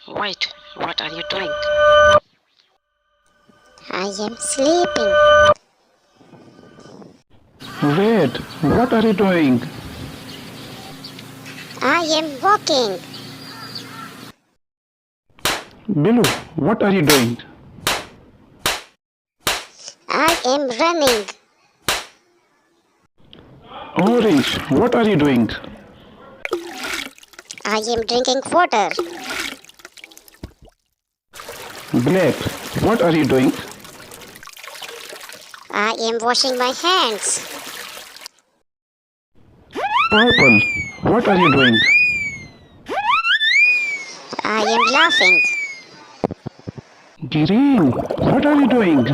Wait, what are you doing? I am sleeping. Wait, what are you doing? I am walking. Billu, what are you doing? I am running. Orange, what are you doing? I am drinking water. Black, what are you doing? I am washing my hands. Purple, what are you doing? I am laughing. Green, what are you doing?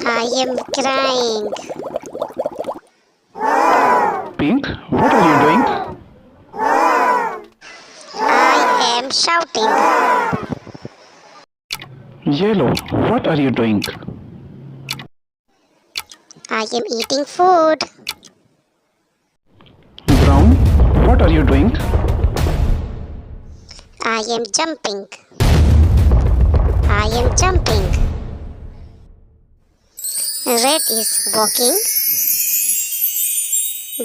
I am crying. Pink, what are you doing? I am shouting. Yellow, what are you doing? I am eating food. Brown, what are you doing? I am jumping. I am jumping. Red is walking.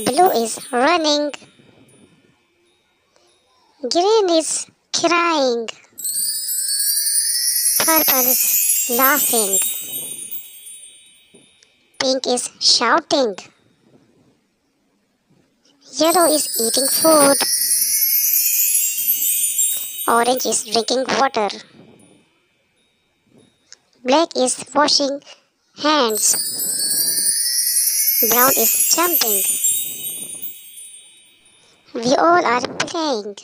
Blue is running. Green is crying. Purple is laughing. Pink is shouting. Yellow is eating food. Orange is drinking water. Black is washing hands. Brown is jumping. We all are playing.